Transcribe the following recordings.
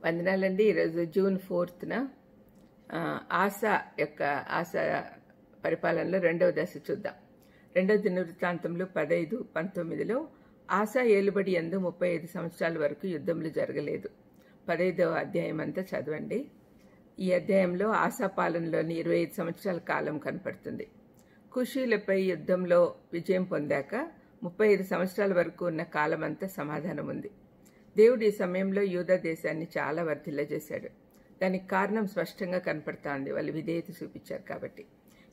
వందనాలండి. ఈరోజు జూన్ 4న ఆసా యొక్క పరిపాలనలో రెండవ దశ చూద్దాం. రెండవ దినవృత్తాంతంలో 15:19లో ఆసా ఏలుబడి యందు 35 సంవత్సరాల వరకు యుద్ధములు జరగలేదు. 15వ అధ్యాయం అంతా చదవండి. ఈ అధ్యాయంలో ఆసా పాలనలోని 25 సంవత్సరాల కాలం కనపడుతుంది. కుషీలపై యుద్ధంలో విజయం పొందాక 35 సంవత్సరాల వరకు ఉన్న కాలమంతా సమాధానం ఉంది. దేవుడు ఈ సమయంలో యూదా దేశాన్ని చాలా వర్ధిల్లజేశాడు. దానికి కారణం స్పష్టంగా కనపడుతోంది. వాళ్ళు విధేయత చూపించారు కాబట్టి.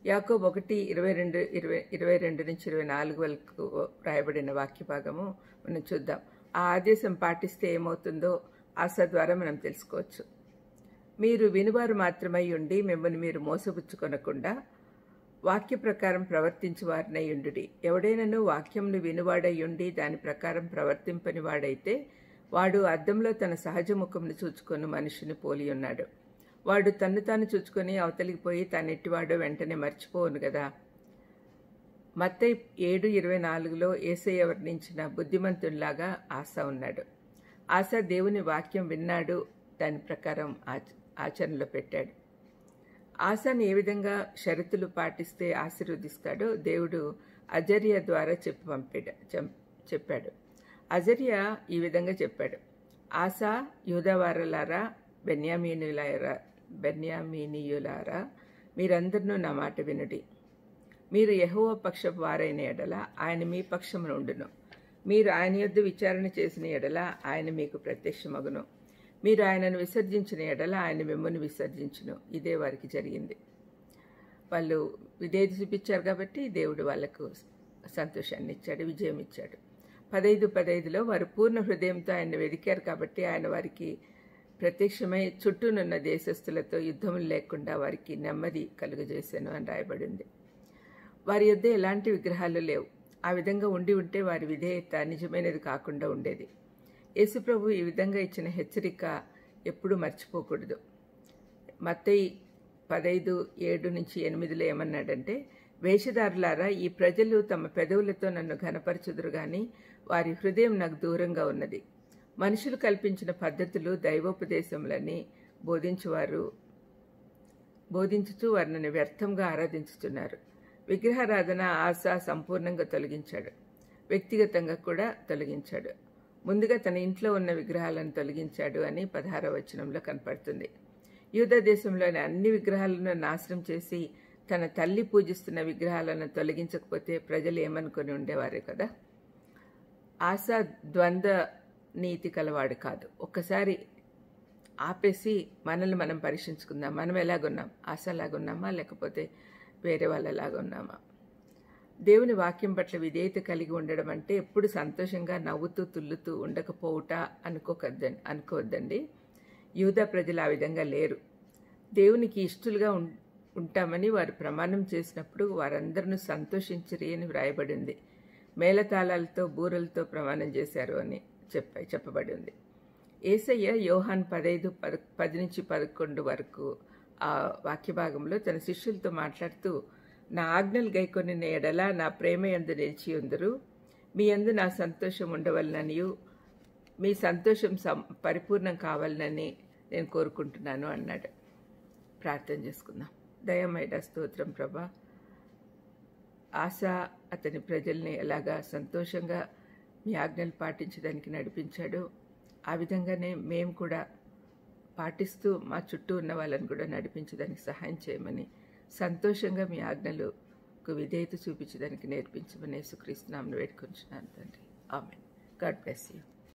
యాకోబు 1:22-24 వరకు రాయబడిన వాక్య భాగము మనం చూద్దాం. ఆ ఆదేశం పాటిస్తే ఏమవుతుందో ఆశా ద్వారా మనం తెలుసుకోవచ్చు. మీరు వినువారు మాత్రమై ఉండి మిమ్మల్ని మీరు మోసపుచ్చుకొనకుండా వాక్య ప్రకారం ప్రవర్తించు వారినై ఉండుడి. ఎవడైనను వాక్యంను వినువాడై ఉండి దాని ప్రకారం ప్రవర్తింపని వాడైతే వాడు అద్దంలో తన సహజ ముఖంను చూచుకొని మనిషిని పోలి ఉన్నాడు. వాడు తన్ను తాను చూచుకొని అవతలికి పోయి తానెట్టివాడో వెంటనే మర్చిపోవును కదా. మత్తయి 7:24లో యేసయ్య వర్ణించిన బుద్ధిమంతునిలాగా ఆశ ఉన్నాడు. ఆశ దేవుని వాక్యం విన్నాడు, దాని ప్రకారం ఆచరణలో పెట్టాడు. ఆశాను ఏ విధంగా షరతులు పాటిస్తే ఆశీర్వదిస్తాడో దేవుడు అజర్యా ద్వారా చెప్పాడు. అజర్యా ఈ విధంగా చెప్పాడు: ఆసా, యూదావారలారా, బెన్యామీనీయులారా, మీరందరూ నా మాట వినుడి. మీరు యెహోవా పక్షపు వారైన ఎడల ఆయన మీ పక్షమున ఉండును. మీరు ఆయన యొద్ద విచారణ చేసిన ఎడల ఆయన మీకు ప్రత్యక్షమగును. మీరు ఆయనను విసర్జించిన ఎడల ఆయన మిమ్మల్ని విసర్జించును. ఇదే వారికి జరిగింది. వాళ్ళు విధేయత చూపించారు కాబట్టి దేవుడు వాళ్లకు సంతోషాన్ని ఇచ్చాడు, విజయం ఇచ్చాడు. 15:15లో వారు పూర్ణ హృదయంతో ఆయన వెదికారు కాబట్టి ఆయన వారికి ప్రత్యక్షమై చుట్టూనున్న దేశస్థులతో యుద్ధములు లేకుండా వారికి నెమ్మది కలుగజేశాను అని రాయబడింది. వారి యొద్ద ఎలాంటి విగ్రహాలు లేవు. ఆ విధంగా ఉంటే వారి విధేయత నిజమైనది కాకుండా ఉండేది. యేసుప్రభు ఈ విధంగా ఇచ్చిన హెచ్చరిక ఎప్పుడూ మర్చిపోకూడదు. మత్తయి 15:7-8లో ఏమన్నాడంటే, వేషధారులారా, ఈ ప్రజలు తమ పెదవులతో నన్ను ఘనపరచుదురు గాని వారి హృదయం నాకు దూరంగా ఉన్నది. మనుషులు కల్పించిన పద్ధతులు దైవోపదేశములని బోధించుచూ వారిని వ్యర్థంగా ఆరాధించుతున్నారు. విగ్రహారాధన ఆశ సంపూర్ణంగా తొలగించాడు. వ్యక్తిగతంగా కూడా తొలగించాడు. ముందుగా తన ఇంట్లో ఉన్న విగ్రహాలను తొలగించాడు అని 16వ వచనంలో కనపడుతుంది. యూదా దేశంలోని అన్ని విగ్రహాలను నాశనం చేసి తన తల్లి పూజిస్తున్న విగ్రహాలను తొలగించకపోతే ప్రజలు ఏమనుకొని ఉండేవారే కదా. ఆశ ద్వంద్వ నీతి కలవాడు కాదు. ఒక్కసారి ఆపేసి మనల్ని మనం పరీక్షించుకుందాం. మనం ఎలాగున్నాం? ఆశలాగున్నామా లేకపోతే వేరే వాళ్ళలాగా ఉన్నామా? దేవుని వాక్యం పట్ల విధేయత కలిగి ఉండడం అంటే ఎప్పుడు సంతోషంగా నవ్వుతూ తుల్లుతూ ఉండకపోవుట అనుకోవద్దండి. యూదా ప్రజలు ఆ విధంగా లేరు. దేవునికి ఇష్టలుగా ఉంటామని వారు ప్రమాణం చేసినప్పుడు వారందరినూ సంతోషించరి అని వ్రాయబడింది. మేళతాళాలతో బూరలతో ప్రమాణం చేశారు అని చెప్పబడి ఉంది. యేసయ్య యోహాను 15:10-11 వరకు ఆ వాక్య భాగంలో తన శిష్యులతో మాట్లాడుతూ, నా ఆజ్ఞలు గైకొనిన ఎడల నా ప్రేమ యందు నిలిచి ఉందరు. మీ యందు నా సంతోషం ఉండవలననియు మీ సంతోషం పరిపూర్ణం కావాలనని నేను కోరుకుంటున్నాను అన్నాడు. ప్రార్థన చేసుకుందాం. దయమైన స్తోత్రం ప్రభా. ఆశ అతని ప్రజల్ని ఎలాగా సంతోషంగా మీ ఆజ్ఞలు పాటించడానికి నడిపించాడు. ఆ విధంగానే మేము కూడా పాటిస్తూ మా చుట్టూ ఉన్న వాళ్ళని కూడా నడిపించడానికి సహాయం చేయమని, సంతోషంగా మీ ఆజ్ఞలకు విధేయత చూపించడానికి నేర్పించమని యేసుక్రీస్తు నామమున వేడుకొంచున్నాను తండ్రి. ఆమేన్. God bless you.